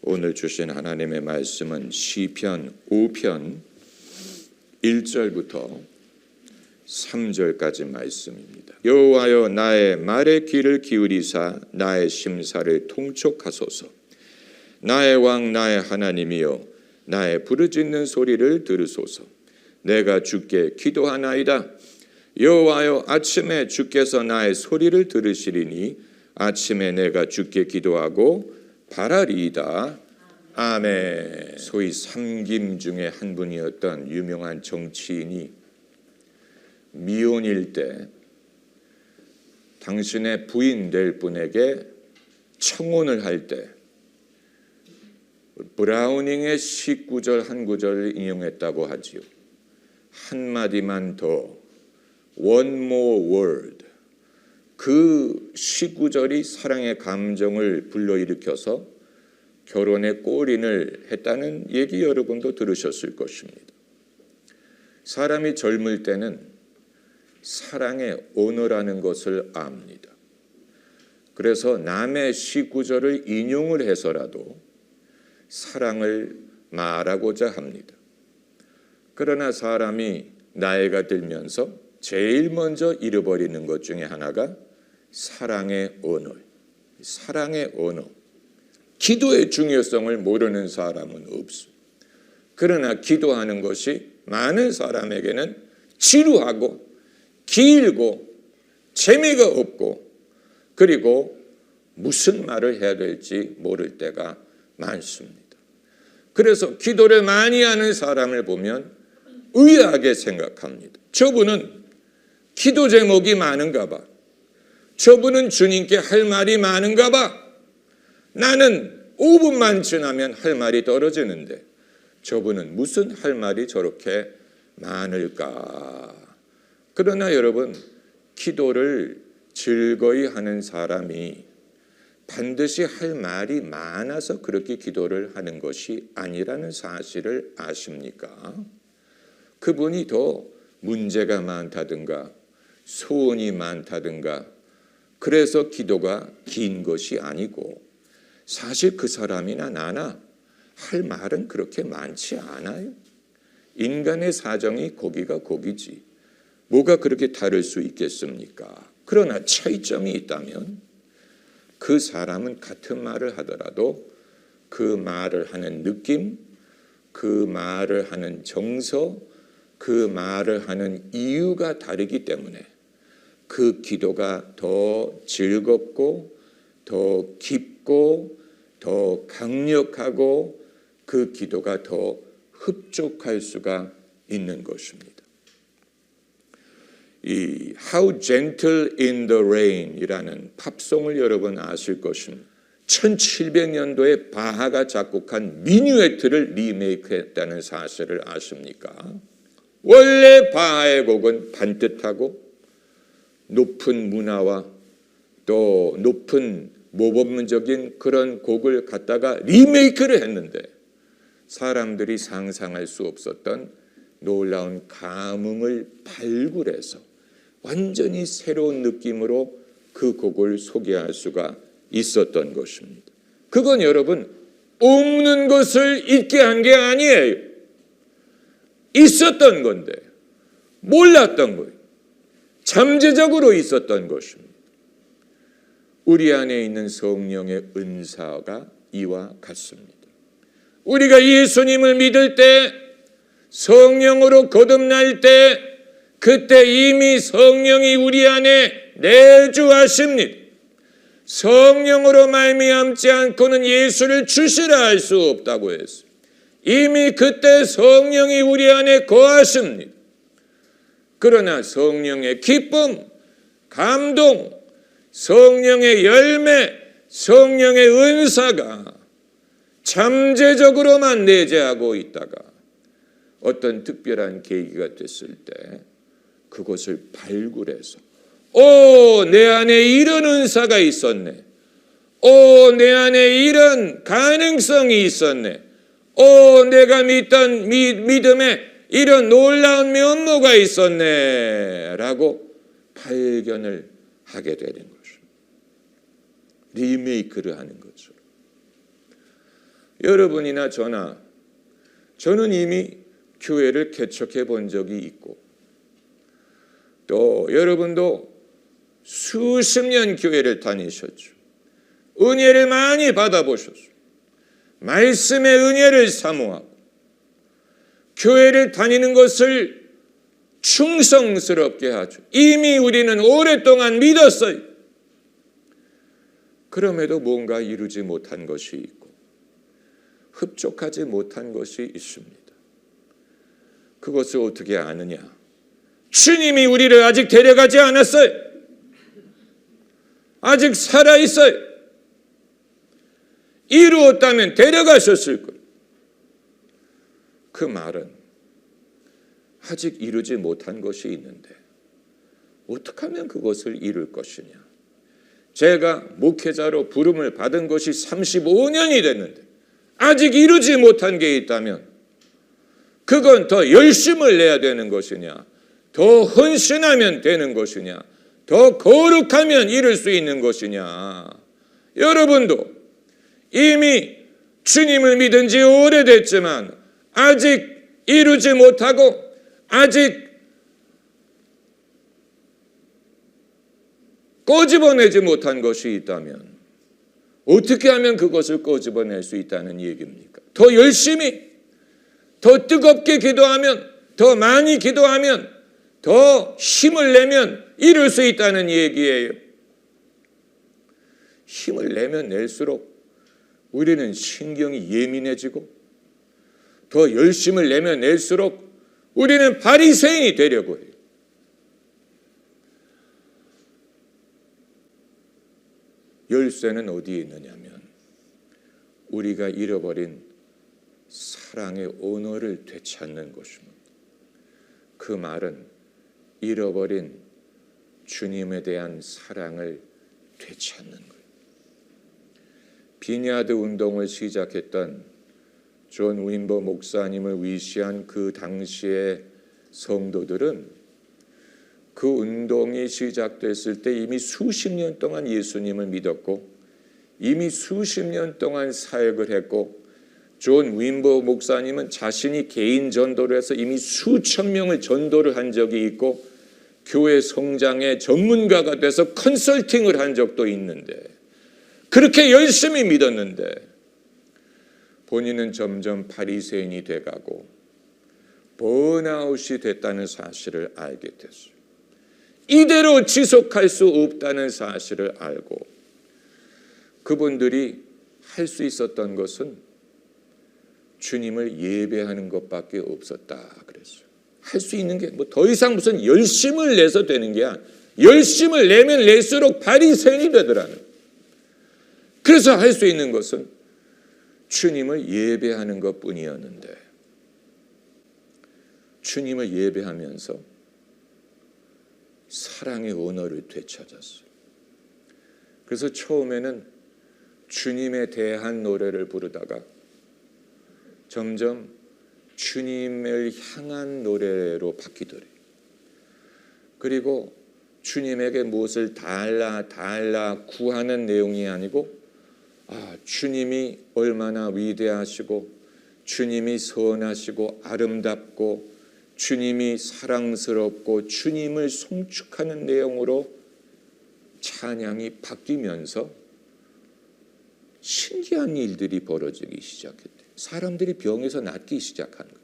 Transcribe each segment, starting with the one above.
오늘 주신 하나님의 말씀은 시편 5편 1절부터 3절까지 말씀입니다. 여호와여 나의 말에 귀를 기울이사 나의 심사를 통촉하소서. 나의 왕 나의 하나님이여 나의 부르짖는 소리를 들으소서. 내가 주께 기도하나이다. 여호와여 아침에 주께서 나의 소리를 들으시리니 아침에 내가 주께 기도하고 바라리이다. 아멘. 소위 삼김 중에 한 분이었던 유명한 정치인이 미혼일 때 당신의 부인 될 분에게 청혼을 할 때 브라우닝의 시구절 한 구절을 인용했다고 하지요. 한마디만 더, one more word. 그 시구절이 사랑의 감정을 불러일으켜서 결혼의 골인을 했다는 얘기 여러분도 들으셨을 것입니다. 사람이 젊을 때는 사랑의 언어라는 것을 압니다. 그래서 남의 시구절을 인용을 해서라도 사랑을 말하고자 합니다. 그러나 사람이 나이가 들면서 제일 먼저 잃어버리는 것 중에 하나가 사랑의 언어. 사랑의 언어. 기도의 중요성을 모르는 사람은 없어. 그러나 기도하는 것이 많은 사람에게는 지루하고 길고 재미가 없고 그리고 무슨 말을 해야 될지 모를 때가 많습니다. 그래서 기도를 많이 하는 사람을 보면 의아하게 생각합니다. 저분은 기도 제목이 많은가 봐. 저분은 주님께 할 말이 많은가 봐. 나는 5분만 지나면 할 말이 떨어지는데 저분은 무슨 할 말이 저렇게 많을까. 그러나 여러분, 기도를 즐거이 하는 사람이 반드시 할 말이 많아서 그렇게 기도를 하는 것이 아니라는 사실을 아십니까? 그분이 더 문제가 많다든가 소원이 많다든가 그래서 기도가 긴 것이 아니고 사실 그 사람이나 나나 할 말은 그렇게 많지 않아요. 인간의 사정이 고기가 고기지 뭐가 그렇게 다를 수 있겠습니까? 그러나 차이점이 있다면 그 사람은 같은 말을 하더라도 그 말을 하는 느낌, 그 말을 하는 정서, 그 말을 하는 이유가 다르기 때문에 그 기도가 더 즐겁고 더 깊고 더 강력하고 그 기도가 더 흡족할 수가 있는 것입니다. 이 How Gentle in the Rain 이라는 팝송을 여러분 아실 것입니다. 1700년도에 바하가 작곡한 미뉴에트를 리메이크했다는 사실을 아십니까? 원래 바하의 곡은 반듯하고 높은 문화와 또 높은 모범적인 그런 곡을 갖다가 리메이크를 했는데 사람들이 상상할 수 없었던 놀라운 감흥을 발굴해서 완전히 새로운 느낌으로 그 곡을 소개할 수가 있었던 것입니다. 그건 여러분 없는 것을 있게 한 게 아니에요. 있었던 건데 몰랐던 거예요. 잠재적으로 있었던 것입니다. 우리 안에 있는 성령의 은사가 이와 같습니다. 우리가 예수님을 믿을 때 성령으로 거듭날 때 그때 이미 성령이 우리 안에 내주하십니다. 성령으로 말미암지 않고는 예수를 주시라 할 수 없다고 했습니다. 이미 그때 성령이 우리 안에 거하십니다. 그러나 성령의 기쁨, 감동, 성령의 열매, 성령의 은사가 잠재적으로만 내재하고 있다가 어떤 특별한 계기가 됐을 때 그것을 발굴해서 내 안에 이런 은사가 있었네. 내 안에 이런 가능성이 있었네. 내가 믿던 믿음에 이런 놀라운 면모가 있었네. 라고 발견을 하게 되는 것입니다. 리메이크를 하는 거죠. 여러분이나 저는 이미 교회를 개척해 본 적이 있고 또 여러분도 수십 년 교회를 다니셨죠. 은혜를 많이 받아보셨죠. 말씀의 은혜를 사모하고 교회를 다니는 것을 충성스럽게 하죠. 이미 우리는 오랫동안 믿었어요. 그럼에도 뭔가 이루지 못한 것이 있고 흡족하지 못한 것이 있습니다. 그것을 어떻게 아느냐? 주님이 우리를 아직 데려가지 않았어요. 아직 살아있어요. 이루었다면 데려가셨을 거예요. 그 말은 아직 이루지 못한 것이 있는데 어떻게 하면 그것을 이룰 것이냐? 제가 목회자로 부름을 받은 것이 35년이 됐는데 아직 이루지 못한 게 있다면 그건 더 열심을 내야 되는 것이냐? 더 헌신하면 되는 것이냐? 더 거룩하면 이룰 수 있는 것이냐? 여러분도 이미 주님을 믿은 지 오래됐지만 아직 이루지 못하고 아직 꼬집어내지 못한 것이 있다면 어떻게 하면 그것을 꼬집어낼 수 있다는 얘기입니까? 더 열심히, 더 뜨겁게 기도하면, 더 많이 기도하면, 더 힘을 내면 이룰 수 있다는 얘기예요. 힘을 내면 낼수록 우리는 신경이 예민해지고 더 열심을 내면 낼수록 우리는 바리새인이 되려고 해요. 열쇠는 어디에 있느냐면 우리가 잃어버린 사랑의 언어를 되찾는 것입니다. 그 말은 잃어버린 주님에 대한 사랑을 되찾는 거예요. 비냐드 운동을 시작했던 존 윈버 목사님을 위시한 그 당시의 성도들은 그 운동이 시작됐을 때 이미 수십 년 동안 예수님을 믿었고 이미 수십 년 동안 사역을 했고 존 윈버 목사님은 자신이 개인 전도를 해서 이미 수천 명을 전도를 한 적이 있고 교회 성장의 전문가가 돼서 컨설팅을 한 적도 있는데 그렇게 열심히 믿었는데 본인은 점점 바리새인이 돼가고 번아웃이 됐다는 사실을 알게 됐어요. 이대로 지속할 수 없다는 사실을 알고 그분들이 할 수 있었던 것은 주님을 예배하는 것밖에 없었다 그랬어요. 할 수 있는 게 뭐 더 이상 무슨 열심을 내서 되는 게 아니야. 열심을 내면 낼수록 바리새인이 되더라는. 그래서 할 수 있는 것은 주님을 예배하는 것뿐이었는데 주님을 예배하면서 사랑의 언어를 되찾았어요. 그래서 처음에는 주님에 대한 노래를 부르다가 점점 주님을 향한 노래로 바뀌더래요. 그리고 주님에게 무엇을 달라 구하는 내용이 아니고 주님이 얼마나 위대하시고 주님이 선하시고 아름답고 주님이 사랑스럽고 주님을 송축하는 내용으로 찬양이 바뀌면서 신기한 일들이 벌어지기 시작했대요. 사람들이 병에서 낫기 시작한 거예요.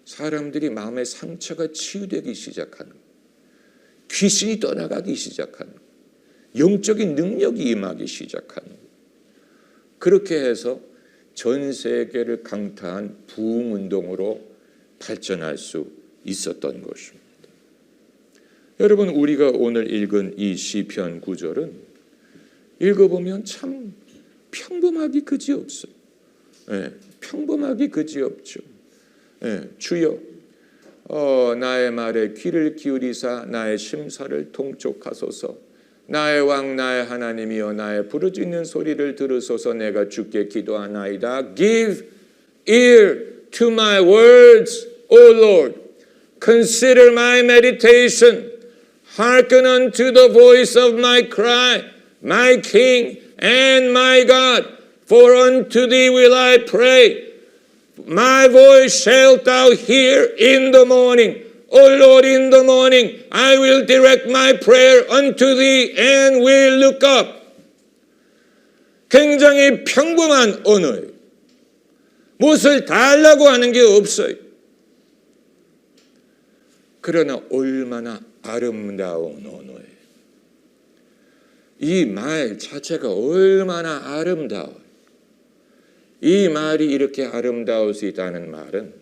사람들이 마음의 상처가 치유되기 시작한 거예요. 귀신이 떠나가기 시작한 거예요. 영적인 능력이 임하기 시작한 거예요. 그렇게 해서 전 세계를 강타한 부흥운동으로 발전할 수 있었던 것입니다. 여러분, 우리가 오늘 읽은 이 시편 9절은 읽어보면 참 평범하기 그지없어요. 평범하기 그지없죠. 주여 나의 말에 귀를 기울이사 나의 심사를 통촉하소서. 나의 왕 나의 하나님이여 나의 부르짖는 소리를 들으소서. 내가 주께 기도하나이다. Give ear to my words, O Lord. Consider my meditation. Hearken unto the voice of my cry, my King and my God. For unto thee will I pray. My voice shalt thou hear in the morning. O Lord, in the morning I will direct my prayer unto thee and will look up. 굉장히 평범한 언어예요. 무엇을 달라고 하는 게 없어요. 그러나 얼마나 아름다운 언어예요. 이 말 자체가 얼마나 아름다워요. 이 말이 이렇게 아름다울 수 있다는 말은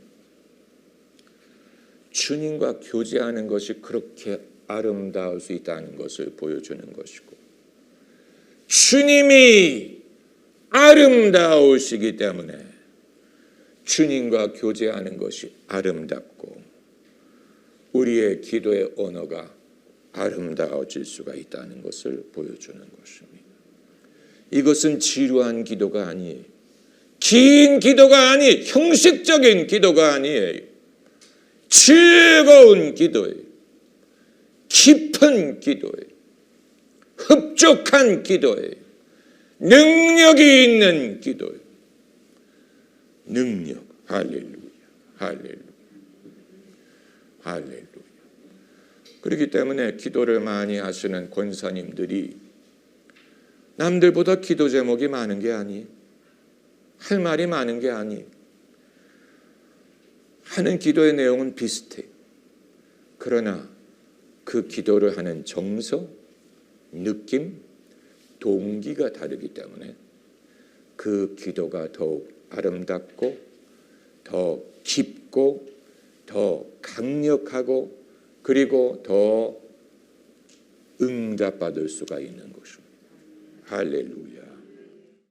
주님과 교제하는 것이 그렇게 아름다울 수 있다는 것을 보여주는 것이고, 주님이 아름다우시기 때문에 주님과 교제하는 것이 아름답고 우리의 기도의 언어가 아름다워질 수가 있다는 것을 보여주는 것입니다. 이것은 지루한 기도가 아니에요. 긴 기도가 아니, 형식적인 기도가 아니에요. 즐거운 기도예요. 깊은 기도예요. 흡족한 기도예요. 능력이 있는 기도예요. 능력. 할렐루야. 할렐루야. 할렐루야. 그렇기 때문에 기도를 많이 하시는 권사님들이 남들보다 기도 제목이 많은 게 아니에요. 할 말이 많은 게 아니에요. 하는 기도의 내용은 비슷해요. 그러나 그 기도를 하는 정서, 느낌, 동기가 다르기 때문에 그 기도가 더욱 아름답고 더 깊고 더 강력하고 그리고 더 응답받을 수가 있는 것입니다. 할렐루야.